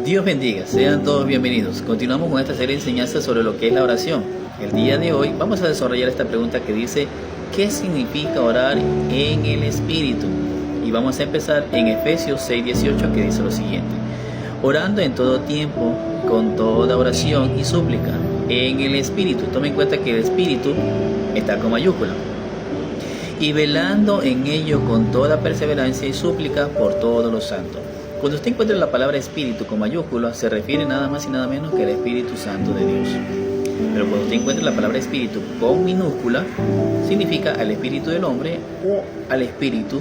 Dios bendiga, sean todos bienvenidos. Continuamos con esta serie de enseñanzas sobre lo que es la oración. El día de hoy vamos a desarrollar esta pregunta que dice: ¿qué significa orar en el Espíritu? Y vamos a empezar en Efesios 6:18, que dice lo siguiente: orando en todo tiempo, con toda oración y súplica, en el Espíritu. Tome en cuenta que el Espíritu está con mayúscula. Y velando en ello con toda perseverancia y súplica por todos los santos. Cuando usted encuentra la palabra Espíritu con mayúscula, se refiere nada más y nada menos que al Espíritu Santo de Dios. Pero cuando usted encuentra la palabra Espíritu con minúscula, significa al espíritu del hombre o al espíritu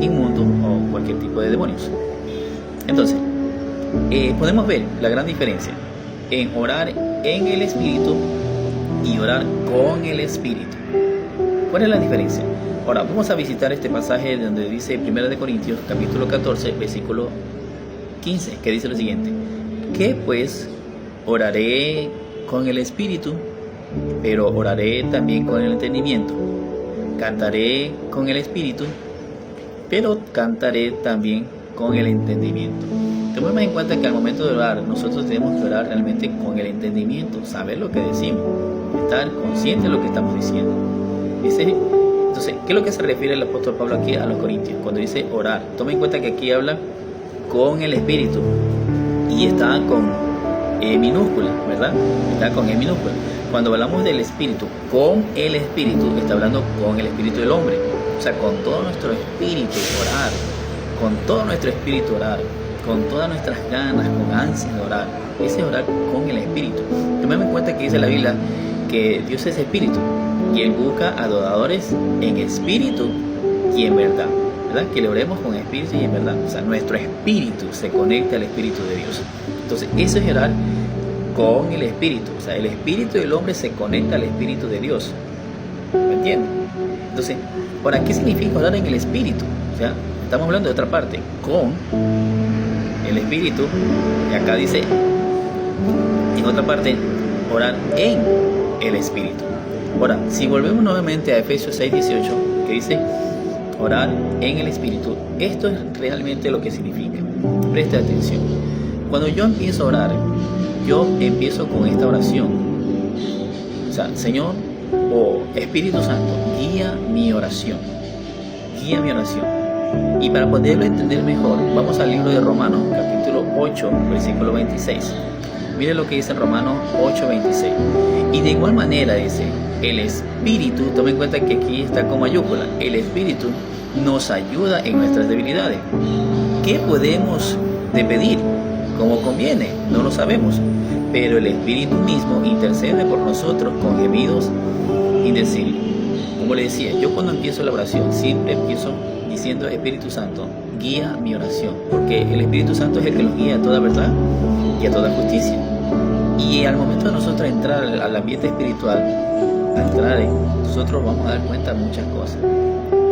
inmundo o cualquier tipo de demonios. Entonces, podemos ver la gran diferencia en orar en el Espíritu y orar con el Espíritu. ¿Cuál es la diferencia? Ahora vamos a visitar este pasaje donde dice 1 Corintios capítulo 14 versículo 15, que dice lo siguiente: que pues oraré con el Espíritu, pero oraré también con el entendimiento. Cantaré con el Espíritu, pero cantaré también con el entendimiento. Tomemos en cuenta que al momento de orar, nosotros tenemos que orar realmente con el entendimiento, saber lo que decimos, estar consciente de lo que estamos diciendo. Entonces, ¿qué es lo que se refiere el apóstol Pablo aquí a los corintios? Cuando dice orar, toma en cuenta que aquí habla con el Espíritu y está con minúscula, ¿verdad? Está con minúscula. Cuando hablamos del Espíritu, con el Espíritu, está hablando con el Espíritu del hombre. O sea, con todo nuestro espíritu orar, con todo nuestro espíritu orar, con todas nuestras ganas, con ansias de orar. Ese es orar con el Espíritu. Tomemos en cuenta que dice la Biblia que Dios es Espíritu y Él busca adoradores en espíritu y en verdad, ¿verdad? Que le oremos con espíritu y en verdad. O sea, nuestro espíritu se conecta al Espíritu de Dios. Entonces, eso es orar con el Espíritu. O sea, el espíritu del hombre se conecta al Espíritu de Dios. ¿Me entienden? Entonces, ¿para qué significa orar en el Espíritu? O sea, estamos hablando de otra parte, con el Espíritu, y acá dice, en otra parte, orar en el Espíritu. Ahora, si volvemos nuevamente a Efesios 6:18, que dice orar en el Espíritu, esto es realmente lo que significa. Preste atención. Cuando yo empiezo a orar, yo empiezo con esta oración. O sea, Señor o Espíritu Santo, guía mi oración. Guía mi oración. Y para poderlo entender mejor, vamos al libro de Romanos, capítulo 8, versículo 26. Mire lo que dice en Romanos 8:26. Y de igual manera dice, el Espíritu, tome en cuenta que aquí está con mayúscula, el Espíritu nos ayuda en nuestras debilidades. ¿Qué podemos de pedir? Como conviene, no lo sabemos, pero el Espíritu mismo intercede por nosotros con gemidos indecibles. Como le decía, yo cuando empiezo la oración siempre empiezo diciendo: Espíritu Santo, guía mi oración, porque el Espíritu Santo es el que nos guía a toda verdad y a toda justicia. Y al momento de nosotros entrar al ambiente espiritual, nosotros vamos a dar cuenta de muchas cosas.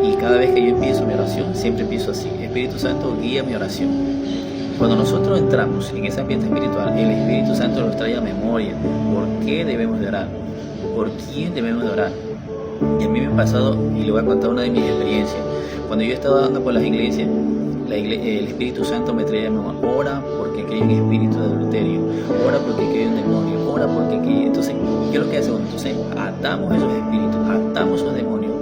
Y cada vez que yo empiezo mi oración, siempre empiezo así: Espíritu Santo, guía mi oración. Cuando nosotros entramos en ese ambiente espiritual, el Espíritu Santo nos trae a memoria por qué debemos de orar, por quién debemos de orar. Y a mí me ha pasado, y le voy a contar una de mis experiencias. Cuando yo estaba dando por las iglesias, el Espíritu Santo me traía a memoria: ora porque aquí hay un espíritu de adulterio, ora porque aquí hay un demonio, ora porque aquí... Entonces, ¿qué es lo que hacemos? Entonces, atamos esos espíritus, atamos esos demonios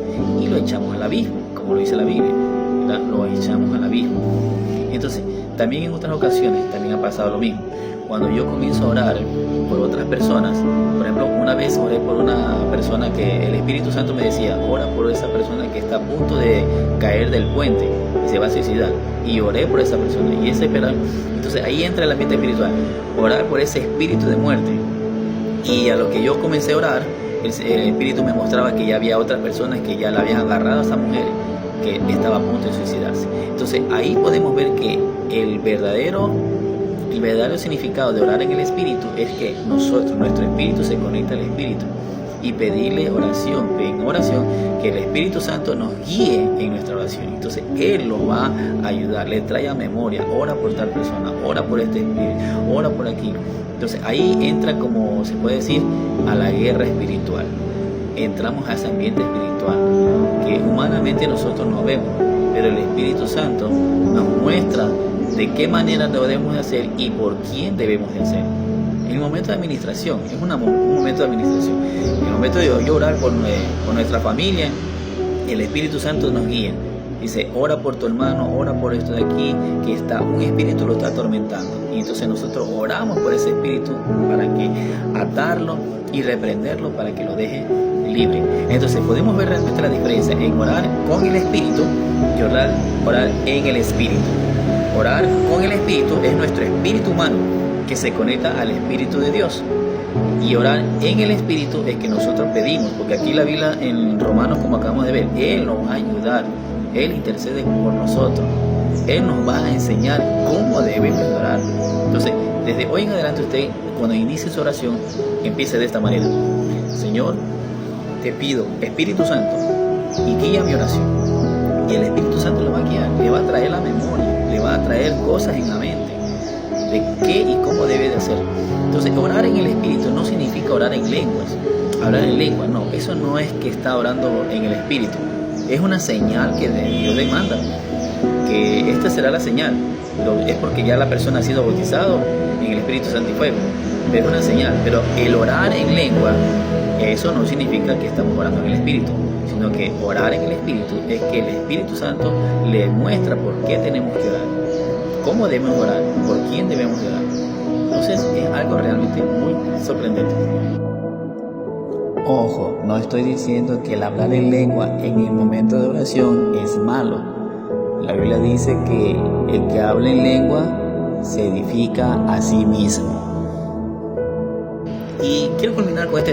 y lo echamos al abismo, como lo dice la Biblia, ¿verdad? Lo echamos al abismo. Entonces, también en otras ocasiones también ha pasado lo mismo. Cuando yo comienzo a orar por otras personas, por ejemplo, una vez oré por una persona que el Espíritu Santo me decía: ora por esa persona que está a punto de caer del puente y se va a suicidar. Y oré por esa persona y ese esperar. Entonces ahí entra el ambiente espiritual, orar por ese espíritu de muerte. Y a lo que yo comencé a orar, el Espíritu me mostraba que ya había otras personas que ya la habían agarrado a esa mujer que estaba a punto de suicidarse. Entonces ahí podemos ver que el verdadero significado de orar en el Espíritu es que nuestro espíritu se conecta al Espíritu y pedirle en oración que el Espíritu Santo nos guíe en nuestra oración. Entonces Él lo va a ayudar, le trae a memoria: ora por tal persona, ora por este espíritu, ora por aquí. Entonces ahí entra, como se puede decir, a la guerra espiritual. Entramos a ese ambiente espiritual que humanamente nosotros no vemos, pero el Espíritu Santo nos muestra de qué manera lo debemos de hacer y por quién debemos de hacer. En el momento de administración, es un momento de administración. En el momento de yo orar por nuestra familia, el Espíritu Santo nos guía. Dice, ora por tu hermano, ora por esto de aquí, que un espíritu lo está atormentando. Y entonces nosotros oramos por ese espíritu para que atarlo y reprenderlo para que lo deje libre. Entonces podemos ver realmente la diferencia en orar con el espíritu y orar en el espíritu. Orar con el espíritu es nuestro espíritu humano que se conecta al espíritu de Dios. Y orar en el espíritu es que nosotros pedimos, porque aquí la Biblia en Romanos, como acabamos de ver, Él nos va a ayudar. Él intercede por nosotros. Él nos va a enseñar cómo debemos orar. Entonces, desde hoy en adelante usted, cuando inicie su oración, empiece de esta manera. Señor, te pido, Espíritu Santo, y guía mi oración. Y el Espíritu Santo lo va a guiar, le va a traer la memoria, le va a traer cosas en la mente de qué y cómo debe de hacer. Entonces, orar en el Espíritu no significa orar en lenguas. Hablar en lenguas, no, eso no es que está orando en el Espíritu. Es una señal que Dios demanda, que esta será la señal. Pero es porque ya la persona ha sido bautizado en el Espíritu Santo y fuego. Pero es una señal. Pero el orar en lengua, eso no significa que estamos orando en el Espíritu, sino que orar en el Espíritu es que el Espíritu Santo le muestra por qué tenemos que orar, cómo debemos orar, por quién debemos orar. Entonces es algo realmente muy sorprendente. Ojo, no estoy diciendo que el hablar en lengua en el momento de oración es malo. La Biblia dice que el que habla en lengua se edifica a sí mismo. Y quiero culminar con este